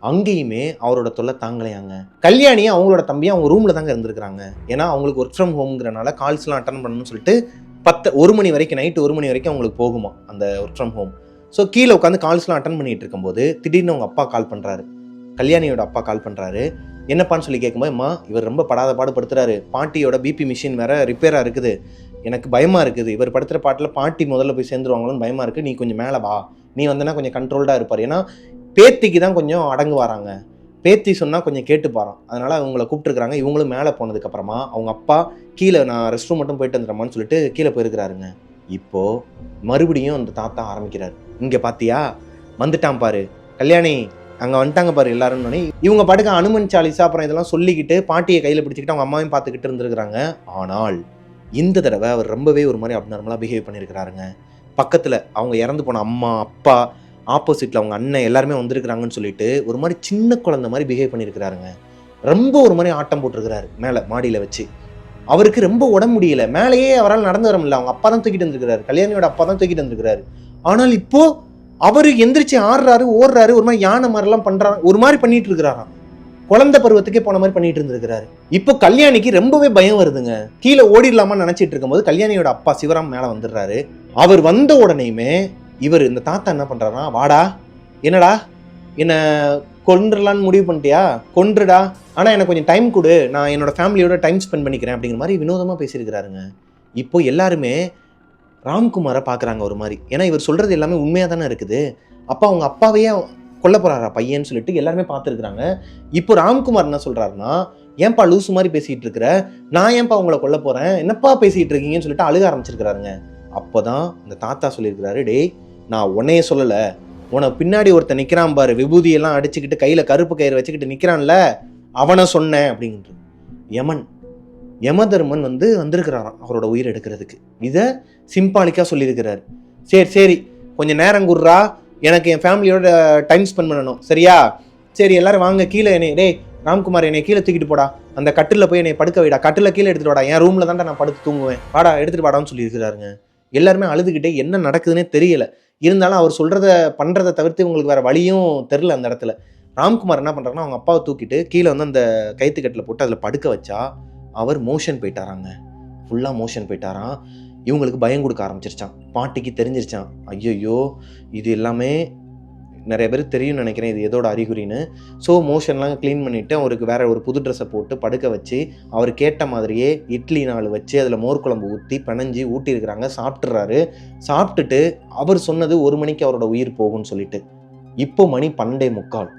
அங்கேயுமே அவரோட தொல்லை தாங்கலையாங்க. கல்யாணியை அவங்களோட தம்பியை அவங்க ரூமில் தாங்க இருந்திருக்கிறாங்க. ஏன்னா அவங்களுக்கு ஒர்க் ஃப்ரம் ஹோம்ங்கிறனால கால்ஸ்லாம் அட்டன் பண்ணணும்னு சொல்லிட்டு 1 மணி வரைக்கும், நைட்டு 1 மணி வரைக்கும் அவங்களுக்கு போகுமா அந்த ஒர்க் ஃப்ரம் ஹோம். ஸோ கீழே உட்காந்து கால்ஸ்லாம் அட்டன் பண்ணிட்டு இருக்கும்போது திடீர்னு அவங்க அப்பா கால் பண்ணுறாரு, கல்யாணியோட அப்பா கால் பண்ணுறாரு. என்னப்பான்னு சொல்லி கேட்கும்போது, அம்மா இவர் ரொம்ப படாத பாடுபடுத்துறாரு, பாட்டியோட பிபி மிஷின் வேற ரிப்பேராக இருக்குது, எனக்கு பயமாக இருக்குது, இவர் படுத்துகிற பாட்டில் பாட்டி முதல்ல போய் சேர்ந்துருவாங்களோன்னு பயமாக இருக்குது, நீ கொஞ்சம் மேலே வா, நீ வந்தனா கொஞ்சம் கண்ட்ரோல்டாக இருப்பார். ஏன்னா பேத்திக்கு தான் கொஞ்சம் அடங்கு வராங்க, பேத்தி சொன்னால் கொஞ்சம் கேட்டுப்பாராம், அதனால் அவங்கள கூப்பிட்டுருக்குறாங்க. இவங்களும் மேலே போனதுக்கப்புறமா அவங்க அப்பா கீழே நான் ரெஸ்ட் ரூம் மட்டும் போயிட்டு வந்துடுறமான்னு சொல்லிட்டு கீழே போயிருக்கிறாருங்க. இப்போது மறுபடியும் அந்த தாத்தா ஆரம்பிக்கிறார், இங்கே பார்த்தியா வந்துட்டான் பாரு கல்யாணி, அங்கே வந்துட்டாங்க பாரு எல்லாரும்னு. இவங்க பாட்டுக்கு அனுமன் சாலிசா அப்புறம் இதெல்லாம் சொல்லிக்கிட்டு பாட்டியை கையில் பிடிச்சிக்கிட்டு அவங்க அம்மாவையும் பார்த்துக்கிட்டு இருந்துருக்குறாங்க. ஆனால் இந்த தடவை அவர் ரொம்பவே ஒரு மாதிரி அப்நார்மலாக பிஹேவ் பண்ணியிருக்கிறாருங்க. பக்கத்தில் அவங்க இறந்து போன அம்மா அப்பா, ஆப்போசிட்டில் அவங்க அண்ணன் எல்லாருமே வந்திருக்கிறாங்கன்னு சொல்லிட்டு ஒரு மாதிரி சின்ன குழந்தை மாதிரி பிஹேவ் பண்ணியிருக்கிறாருங்க. ரொம்ப ஒரு மாதிரி ஆட்டம் போட்டிருக்கிறாரு மேலே மாடியில் வச்சு. அவருக்கு ரொம்ப உடம்பு முடியல, மேலேயே அவரால் நடந்து வர முடியல, அவங்க அப்பா தான் தூக்கிட்டு வந்துருக்கிறாரு, கல்யாணியோட அப்பா தான் தூக்கிட்டு வந்துருக்கிறாரு. ஆனால் இப்போ அவரு எந்திரிச்சு ஆடுறாரு, ஓடுறாரு, ஒரு மாதிரி யானை மாதிரிலாம் பண்றாரு, ஒரு மாதிரி பண்ணிட்டு இருக்கிறாராம், குழந்தை பருவத்துக்கே போன மாதிரி பண்ணிட்டு இருந்திருக்கிறாரு. இப்போ கல்யாணிக்கு ரொம்பவே பயம் வருதுங்க. கீழே ஓடிடலாமான்னு நினைச்சிட்டு இருக்கும்போது கல்யாணியோட அப்பா சிவராம் மேலே வந்துடுறாரு. அவர் வந்த உடனேயுமே இவர் இந்த தாத்தா என்ன பண்றாருன்னா, வாடா, என்னடா என்ன கொன்றுலான்னு முடிவு பண்ணிட்டியா, கொன்றுடா, ஆனால் எனக்கு கொஞ்சம் டைம் கொடு, நான் என்னோட ஃபேமிலியோட டைம் ஸ்பெண்ட் பண்ணிக்கிறேன் அப்படிங்கிற மாதிரி வினோதமாக பேசியிருக்கிறாருங்க. இப்போ எல்லாருமே ராம்குமாரை பார்க்குறாங்க ஒரு மாதிரி, ஏன்னா இவர் சொல்கிறது எல்லாமே உண்மையாக தானே இருக்குது. அப்பா அவங்க அப்பாவையே கொல்ல போகிறாரா பையன்னு சொல்லிட்டு எல்லாருமே பார்த்துருக்குறாங்க. இப்போ ராம்குமார் என்ன சொல்கிறாருன்னா, ஏன்பா லூசு மாதிரி பேசிகிட்டு இருக்கிற, நான் ஏன்பா உங்களை கொல்ல போகிறேன், என்னப்பா பேசிகிட்டு இருக்கீங்கன்னு சொல்லிட்டு அழுக ஆரம்பிச்சிருக்கிறாருங்க. அப்போ தான் இந்த தாத்தா சொல்லியிருக்கிறாரு, டேய் நான் உன்னையே சொல்லலை, உனக்கு பின்னாடி ஒருத்தன் நிற்கிறான் பாரு, விபூதியெல்லாம் அடிச்சுக்கிட்டு கையில் கருப்பு கயிறு வச்சுக்கிட்டு நிற்கிறான்ல, அவனை சொன்னேன் அப்படின்ட்டு. யமதர்மன் வந்திருக்கிறாராம் அவரோட உயிர் எடுக்கிறதுக்கு. இதை சிம்பாலிக்காக சொல்லியிருக்கிறாரு. சரி கொஞ்சம் நேரம் குடுறா, எனக்கு என் ஃபேமிலியோட டைம் ஸ்பெண்ட் பண்ணணும், சரியா, சரி எல்லாரும் வாங்க கீழே, என்னை டேய் ராம்குமார் என்னை கீழே தூக்கிட்டு போடா, அந்த கட்டில் போய் என்னை படுக்க வைடா, கட்டில் கீழே எடுத்துட்டு வாடா, என் ரூமில் தான்டா நான் படுத்து தூங்குவேன், வாடா எடுத்துகிட்டு வாடான்னு சொல்லியிருக்கிறாருங்க. எல்லாருமே அழுதுகிட்டே என்ன நடக்குதுன்னே தெரியல. இருந்தாலும் அவர் சொல்கிறத பண்ணுறதை தவிர்த்து உங்களுக்கு வேறு வழியும் தெரில. அந்த இடத்துல ராம்குமார் என்ன பண்ணுறாருன்னா, அவங்க அப்பாவை தூக்கிட்டு கீழே அந்த கைத்துக்கட்டில் போட்டு அதில் படுக்க வச்சா அவர் மோஷன் போயிட்டாராங்க, ஃபுல்லாக மோஷன் போயிட்டாராம். இவங்களுக்கு பயம் கொடுக்க ஆரம்பிச்சிருச்சான், பாட்டிக்கு தெரிஞ்சிருச்சான், ஐயோ இது எல்லாமே நிறைய பேர் தெரியும்னு நினைக்கிறேன் இது எதோட அறிகுறின்னு. ஸோ மோஷன்லாம் க்ளீன் பண்ணிவிட்டு அவருக்கு வேறு ஒரு புது ட்ரெஸ்ஸை போட்டு படுக்க வச்சு அவர் கேட்ட மாதிரியே இட்லி 4 வச்சு அதில் மோர் குழம்பு ஊற்றி பிணைஞ்சி ஊட்டியிருக்கிறாங்க. சாப்பிட்றாரு. சாப்பிட்டுட்டு அவர் சொன்னது 1 மணிக்கு அவரோட உயிர் போகும்னு சொல்லிட்டு. இப்போ மணி 12:45,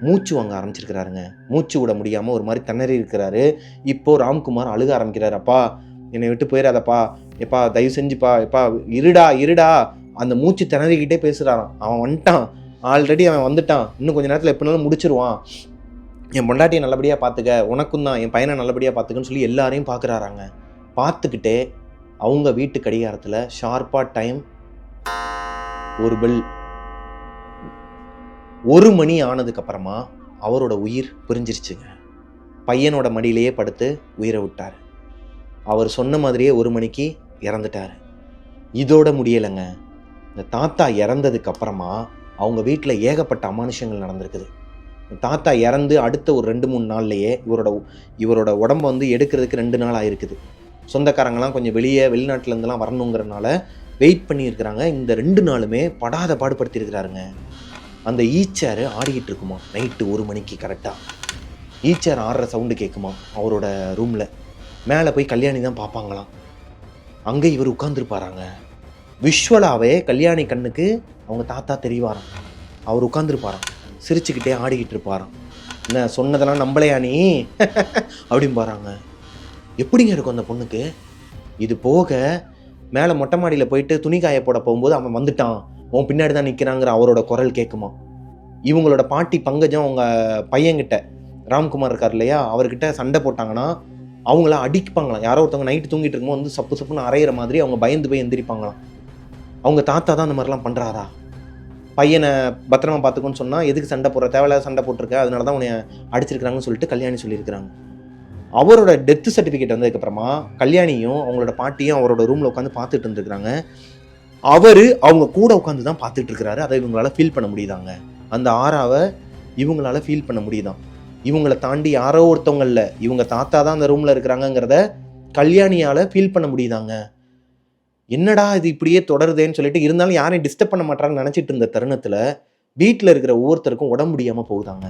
மூச்சு வாங்க ஆரம்பிச்சிருக்கிறாருங்க. மூச்சு விட முடியாமல் ஒரு மாதிரி திணறி இருக்கிறாரு. இப்போது ராம்குமார் அழுக ஆரம்பிக்கிறாரு, அப்பா என்னை விட்டு போயிடாதப்பா, எப்பா தயவு செஞ்சுப்பா, எப்பா இருடா. அந்த மூச்சு திணறிக்கிட்டே பேசுகிறாராம். அவன் வந்துட்டான், ஆல்ரெடி அவன் வந்துட்டான், இன்னும் கொஞ்சம் நேரத்தில் எப்படினாலும் முடிச்சிருவான், என் பொண்டாட்டியை நல்லபடியாக பார்த்துக்க, உனக்கும் தான் என் பையனை நல்லபடியாக பார்த்துக்கன்னு சொல்லி எல்லாரையும் பார்க்குறாராங்க. பார்த்துக்கிட்டே அவங்க வீட்டு கடிகாரத்தில் ஷார்ப்பாக டைம் ஒரு பெல் 1 மணி ஆனதுக்கப்புறமா அவரோட உயிர் பிரிஞ்சிருச்சுங்க. பையனோட மடியிலேயே படுத்து உயிரை விட்டார். அவர் சொன்ன மாதிரியே 1 மணிக்கு இறந்துட்டார். இதோட முடியலைங்க. இந்த தாத்தா இறந்ததுக்கு அப்புறமா அவங்க வீட்டில் ஏகப்பட்ட அமானுஷங்கள் நடந்திருக்குது. தாத்தா இறந்து அடுத்த ஒரு 2-3 நாள்லையே இவரோட உடம்பை எடுக்கிறதுக்கு 2 நாள் ஆயிருக்குது. சொந்தக்காரங்களாம் கொஞ்சம் வெளிநாட்டிலேருந்துலாம் வரணுங்கிறனால வெயிட் பண்ணியிருக்கிறாங்க. இந்த 2 நாளுமே படாத பாடுபடுத்தியிருக்கிறாருங்க. அந்த ஈச்சேர் ஆடிக்கிட்டு இருக்குமா நைட்டு 1 மணிக்கு கரெக்டாக. ஈச்சேர் ஆடுற சவுண்டு கேட்குமா அவரோட ரூமில். மேலே போய் கல்யாணி தான் பார்ப்பாங்களாம். அங்கே இவர் உட்காந்துருப்பாராங்க. விஷுவலாகவே கல்யாணி கண்ணுக்கு அவங்க தாத்தா தெரியவாராம். அவர் உட்காந்துருப்பாராம், சிரிச்சுக்கிட்டே ஆடிக்கிட்டு இருப்பாராம். என்ன சொன்னதெல்லாம் நம்பலையா நீ அப்படிம்பாராங்க. எப்படிங்க இருக்கும் அந்த பொண்ணுக்கு? இது போக மேலே மொட்டை மாடியில் போயிட்டு துணி காய போட போகும்போது அவன் வந்துட்டான், உன் பின்னாடி தான் நிற்கிறாங்கிற அவரோட குரல் கேட்குமா. இவங்களோட பாட்டி பங்கஜம் அவங்க பையன்கிட்ட ராம்குமார் இருக்கார் இல்லையா, அவர்கிட்ட சண்டை போட்டாங்கன்னா அவங்கள அடிப்பாங்களாம். யாரோ ஒருத்தவங்க நைட்டு தூங்கிட்டு இருக்கும்போது வந்து சப்பு சப்புன்னு அரைகிற மாதிரி அவங்க பயந்து போய் எந்திரிப்பாங்களாம். அவங்க தாத்தா தான் அந்த மாதிரிலாம் பண்ணுறாரா? பையனை பத்திரமா பார்த்துக்கோன்னு சொன்னால் எதுக்கு சண்டை போடுற, தேவையில்லாத சண்டை போட்டிருக்க, அதனால தான் உன்னை அடிச்சிருக்கிறாங்கன்னு சொல்லிட்டு கல்யாணி சொல்லியிருக்கிறாங்க. அவரோட டெத் சர்டிஃபிகேட் வந்ததுக்கப்புறமா கல்யாணியும் அவங்களோட பாட்டியும் அவரோட ரூமில் உட்காந்து பார்த்துட்டு இருந்துருக்குறாங்க. அவங்க கூட உட்காந்து தான் பார்த்துட்டு இருக்கிறாரு. அதை இவங்களால ஃபீல் பண்ண முடியுதாங்க. அந்த ஆறாவை இவங்களால ஃபீல் பண்ண முடியுதான். இவங்களை தாண்டி யாரோ ஒருத்தவங்கல்ல, இவங்க தாத்தா தான் அந்த ரூமில் இருக்கிறாங்கிறத கல்யாணியால் ஃபீல் பண்ண முடியுதாங்க. என்னடா இது இப்படியே தொடருதேன்னு சொல்லிட்டு, இருந்தாலும் யாரையும் டிஸ்டர்ப் பண்ண மாட்டாங்கன்னு நினச்சிட்டு இருந்த தருணத்தில் வீட்டில் இருக்கிற ஒவ்வொருத்தருக்கும் உடம்பு முடியாமல் போகுதாங்க.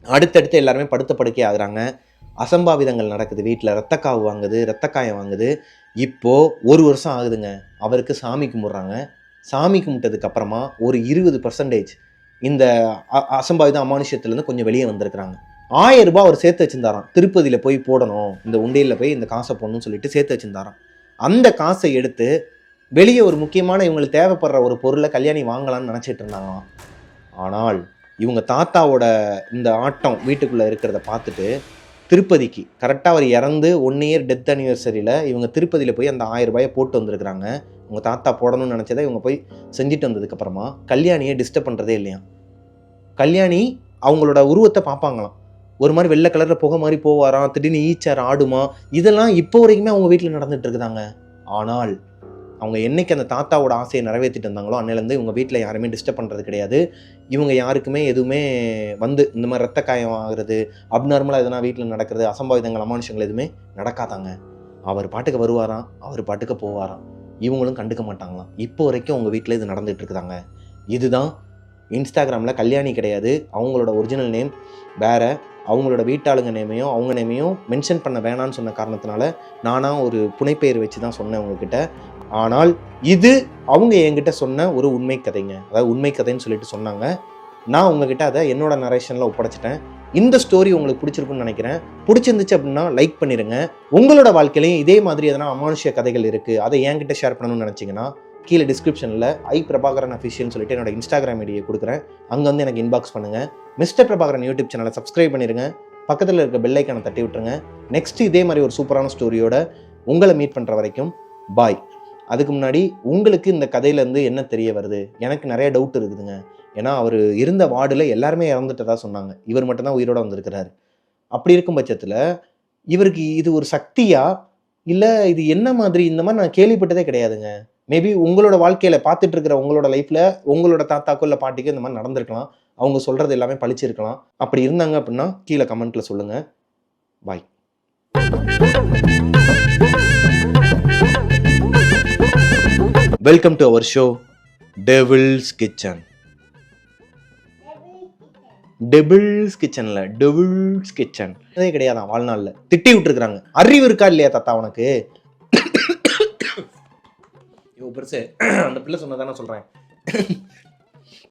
அடுத்தடுத்து எல்லாருமே படுத்த படுக்கை ஆகுறாங்க. அசம்பாவிதங்கள் நடக்குது. வீட்டில் ரத்தக்காவு வாங்குது, ரத்தக்காயம் வாங்குது. இப்போது 1 வருஷம் ஆகுதுங்க. அவருக்கு சாமி கும்பிட்றாங்க. சாமி கும்பிட்டதுக்கு அப்புறமா ஒரு 20% இந்த அசம்பாவித அமானுஷத்துலேருந்து கொஞ்சம் வெளியே வந்திருக்கிறாங்க. 1000 ரூபாய் அவர் சேர்த்து வச்சிருந்தாராம். திருப்பதியில் போய் போடணும், இந்த உண்டியலில் போய் இந்த காசை போடணும்னு சொல்லிட்டு சேர்த்து வச்சிருந்தாராம். அந்த காசை எடுத்து வெளியே ஒரு முக்கியமான இவங்களுக்கு தேவைப்படுற ஒரு பொருளை கல்யாணி வாங்கலாம்னு நினச்சிட்டு இருந்தாங்களாம். ஆனால் இவங்க தாத்தாவோட இந்த ஆட்டம் வீட்டுக்குள்ளே இருக்கிறத பார்த்துட்டு திருப்பதிக்கு கரெக்டாக அவர் இறந்து 1 இயர் டெத் அனிவர்சரியில் இவங்க திருப்பதியில் போய் அந்த 1000 ரூபாயை போட்டு வந்திருக்கிறாங்க. உங்கள் தாத்தா போடணும்னு நினச்சதை இவங்க போய் செஞ்சுட்டு வந்ததுக்கப்புறமா கல்யாணியை டிஸ்டர்ப் பண்ணுறதே இல்லையா. கல்யாணி அவங்களோட உருவத்தை பார்ப்பாங்களாம். ஒரு மாதிரி வெள்ளை கலரில் புகை மாதிரி போவாராம், திடீர்னு ஈச்சார் ஆடுமா. இதெல்லாம் இப்போ வரைக்குமே அவங்க வீட்டில் நடந்துட்டு இருக்குதாங்க. ஆனால் அவங்க என்னைக்கு அந்த தாத்தாவோட ஆசையை நிறைவேற்றிட்டு இருந்தாங்களோ அன்னையிலேருந்து இவங்க வீட்டில் யாருமே டிஸ்டர்ப் பண்ணுறது கிடையாது. இவங்க யாருக்குமே எதுவுமே வந்து இந்த மாதிரி ரத்த காயம் ஆகிறது, அப்நார்மலாக எதுனா வீட்டில் நடக்கிறது, அசம்பாவிதங்கள் அமானுஷங்கள் எதுவுமே நடக்காதாங்க. அவர் பாட்டுக்கு வருவாராம், அவர் பாட்டுக்கு போவாராம். இவங்களும் கண்டுக்க மாட்டாங்களாம். இப்போ வரைக்கும் அவங்க வீட்டில் இது நடந்துகிட்டு இருக்குதாங்க. இதுதான் இன்ஸ்டாகிராமில் கல்யாணி கிடையாது, அவங்களோட ஒரிஜினல் நேம் வேறு. அவங்களோட வீட்டாளுங்க நேமையும் அவங்க நேமையும் மென்ஷன் பண்ண வேணான்னு சொன்ன காரணத்தினால நானாக ஒரு புனைப்பெயர் வச்சு தான் சொன்னேன் உங்ககிட்ட. ஆனால் இது அவங்க என்கிட்ட சொன்ன ஒரு உண்மை கதைங்க. அதாவது உண்மை கதைன்னு சொல்லிட்டு சொன்னாங்க. நான் உங்ககிட்ட அதை என்னோட நரேஷனில் ஒப்படைச்சிட்டேன். இந்த ஸ்டோரி உங்களுக்கு பிடிச்சிருக்குன்னு நினைக்கிறேன். பிடிச்சிருந்துச்சு அப்படின்னா லைக் பண்ணிடுங்க. உங்களோட வாழ்க்கையிலையும் இதே மாதிரி எதனா அமானுஷ்ய கதைகள் இருக்குது, அதை என்கிட்ட ஷேர் பண்ணணும்னு நினச்சிங்கன்னா கீழே டிஸ்கிரிப்ஷனில் பிரபாகரன் அஃபிஷியல்னு சொல்லிட்டு என்னோட இன்ஸ்டாகிராம் ஐடியை கொடுக்குறேன். அங்கே வந்து எனக்கு இன்பாக்ஸ் பண்ணுங்கள். மிஸ்டர் பிரபாகரன் யூடியூப் சேனலை சப்ஸ்கிரைப் பண்ணிடுங்க. பக்கத்தில் இருக்க பெல் ஐக்கானை தட்டி விட்டுருங்க. நெக்ஸ்ட் இதே மாதிரி ஒரு சூப்பரான ஸ்டோரியோட உங்களை மீட் பண்ணுற வரைக்கும் பாய். அதுக்கு முன்னாடி உங்களுக்கு இந்த கதையிலேருந்து என்ன தெரிய வருது? எனக்கு நிறைய டவுட் இருக்குதுங்க. ஏன்னா அவர் இருந்த வார்டில் எல்லாருமே இறந்துட்டதா சொன்னாங்க, இவர் மட்டும்தான் உயிரோடு வந்திருக்கிறாரு. அப்படி இருக்கும் பட்சத்தில் இவருக்கு இது ஒரு சக்தியா இல்லை இது என்ன மாதிரி? இந்த மாதிரி நான் கேள்விப்பட்டதே கிடையாதுங்க. மேபி உங்களோட வாழ்க்கையில் பார்த்துட்டு இருக்கிற உங்களோட லைஃப்பில் உங்களோட தாத்தாக்கோ இல்லை பாட்டிக்கோ இந்த மாதிரி நடந்திருக்கலாம். அவங்க சொல்கிறது எல்லாமே பழிச்சிருக்கலாம். அப்படி இருந்தாங்க அப்படின்னா கீழே கமெண்ட்டில் சொல்லுங்கள். Bye. Welcome to our show Devil's Kitchen. Devil's கிச்சன்ல டெவில்ஸ் கிச்சன் அதே கிடையாதான். வாழ்நாளில் திட்டி விட்டுருக்குறாங்க. அறிவு இருக்கா இல்லையா தாத்தா உனக்கு? இவ பெருசு அந்த பிள்ளை சொன்னதானே சொல்கிறேன்.